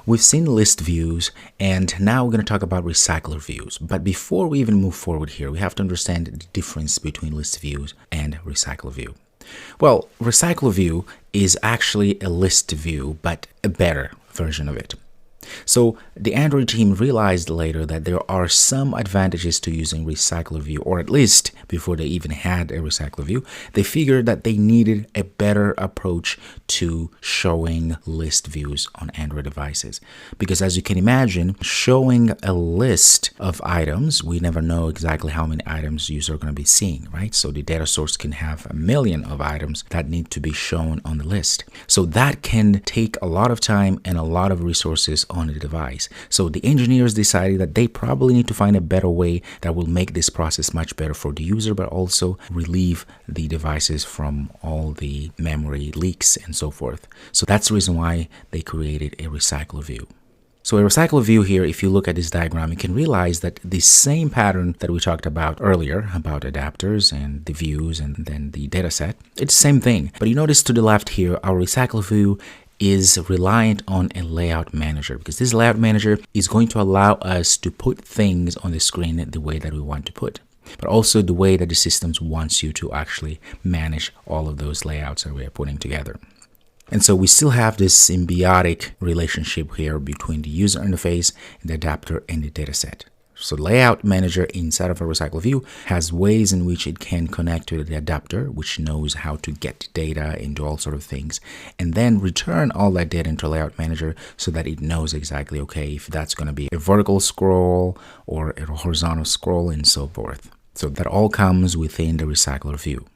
we've seen list views, and now we're going to talk about recycler views. But before we even move forward here, we have to understand the difference between list views and recycler view. Well, recycler view is actually a list view, but a better version of it. So the Android team realized later that there are some advantages to using RecyclerView, or at least before they even had a RecyclerView, they figured that they needed a better approach to showing list views on Android devices. Because as you can imagine, showing a list of items, we never know exactly how many items users are going to be seeing, right? So the data source can have 1 million of items that need to be shown on the list. So that can take a lot of time and a lot of resources on the device. So the engineers decided that they probably need to find a better way that will make this process much better for the user, but also relieve the devices from all the memory leaks and so forth. So that's the reason why they created a recycler view. So a recycler view here, if you look at this diagram, you can realize that the same pattern that we talked about earlier, about adapters and the views and then the data set, it's the same thing. But you notice to the left here, our recycler view is reliant on a layout manager, because this layout manager is going to allow us to put things on the screen the way that we want to put, but also the way that the system wants you to actually manage all of those layouts that we are putting together. And so we still have this symbiotic relationship here between the user interface, the adapter, and the dataset. So layout manager inside of a recycler view has ways in which it can connect to the adapter, which knows how to get data and do all sort of things, and then return all that data into layout manager so that it knows exactly, okay, if that's going to be a vertical scroll or a horizontal scroll and so forth. So that all comes within the recycler view.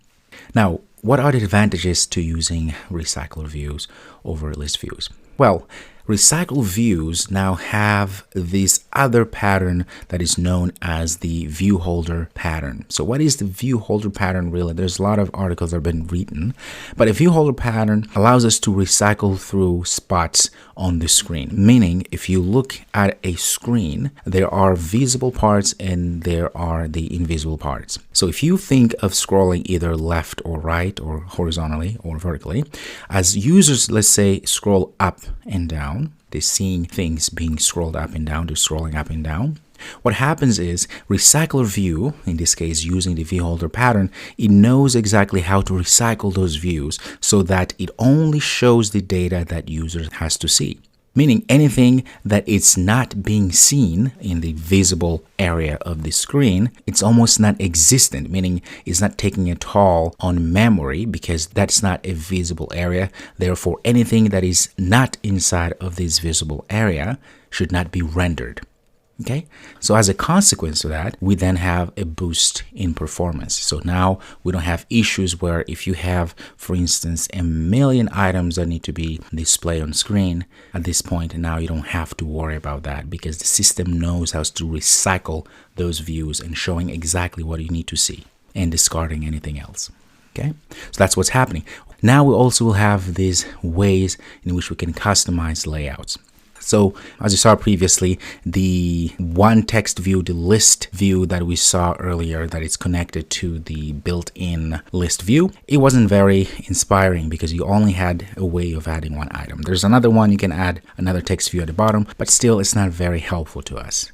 Now, what are the advantages to using recycler views over list views? Well, recycler views now have this other pattern that is known as the view holder pattern. So what is the view holder pattern really? There's a lot of articles that have been written, but a view holder pattern allows us to recycle through spots on the screen. Meaning, if you look at a screen, there are visible parts and there are the invisible parts. So if you think of scrolling either left or right or horizontally or vertically, as users, let's say, scroll up and down, they're seeing things being scrolled up and down, they're scrolling up and down. What happens is recycler view, in this case using the view holder pattern, it knows exactly how to recycle those views so that it only shows the data that user has to see. Meaning anything that it's not being seen in the visible area of the screen, it's almost not existent, meaning it's not taking a toll on memory because that's not a visible area. Therefore, anything that is not inside of this visible area should not be rendered. Okay, so as a consequence of that, we then have a boost in performance. So now we don't have issues where if you have, for instance, 1 million items that need to be displayed on screen at this point, now you don't have to worry about that because the system knows how to recycle those views and showing exactly what you need to see and discarding anything else. Okay, so that's what's happening. Now we also will have these ways in which we can customize layouts. So as you saw previously, the one text view, the list view that we saw earlier that is connected to the built-in list view, it wasn't very inspiring because you only had a way of adding one item. There's another one, you can add another text view at the bottom, but still it's not very helpful to us.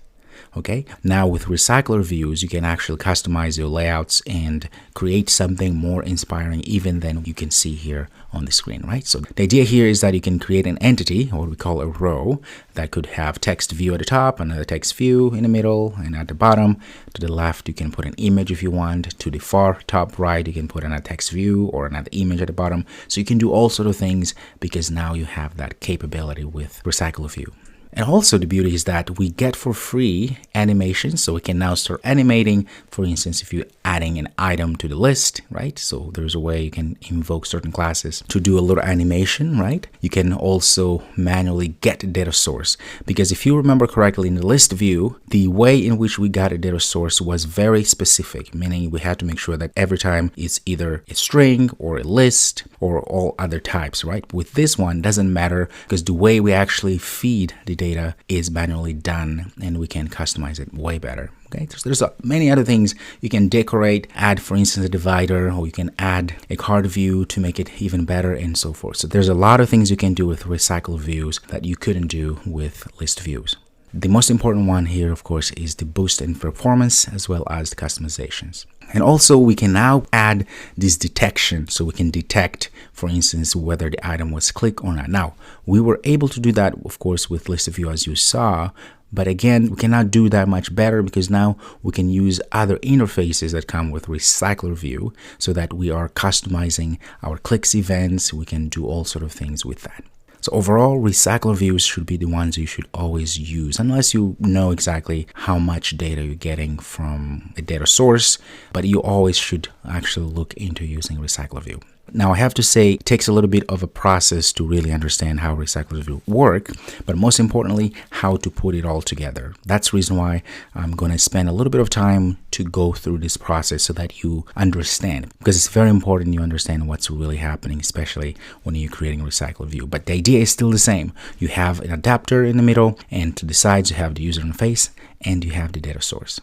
Okay, now with recycler views, you can actually customize your layouts and create something more inspiring even than you can see here on the screen, right? So the idea here is that you can create an entity, or what we call a row, that could have text view at the top, another text view in the middle, and at the bottom. To the left, you can put an image if you want. To the far top right, you can put another text view or another image at the bottom. So you can do all sort of things because now you have that capability with recycler view. And also the beauty is that we get for free animations, so we can now start animating. For instance, if you're adding an item to the list, right? So there's a way you can invoke certain classes to do a little animation, right? You can also manually get a data source, because if you remember correctly in the list view, the way in which we got a data source was very specific, meaning we had to make sure that every time it's either a string or a list or all other types, right? With this one, it doesn't matter because the way we actually feed the data is manually done, and we can customize it way better. Okay, there's many other things you can decorate, add, for instance, a divider, or you can add a card view to make it even better, and so forth. So there's a lot of things you can do with RecyclerViews that you couldn't do with Listviews. The most important one here, of course, is the boost in performance as well as the customizations. And also we can now add this detection, so we can detect, for instance, whether the item was clicked or not. Now, we were able to do that, of course, with Listview, as you saw, but again, we cannot do that much better because now we can use other interfaces that come with RecyclerView so that we are customizing our clicks events. We can do all sort of things with that. So overall, RecyclerViews should be the ones you should always use, unless you know exactly how much data you're getting from a data source, but you always should actually look into using RecyclerView. Now, I have to say, it takes a little bit of a process to really understand how RecyclerView work, but most importantly, how to put it all together. That's the reason why I'm going to spend a little bit of time to go through this process so that you understand, because it's very important you understand what's really happening, especially when you're creating RecyclerView. But the idea is still the same. You have an adapter in the middle, and to the sides you have the user interface, and you have the data source.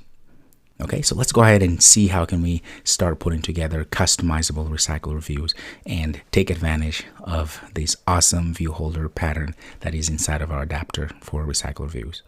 Okay, so let's go ahead and see how can we start putting together customizable RecyclerViews and take advantage of this awesome view holder pattern that is inside of our adapter for RecyclerViews.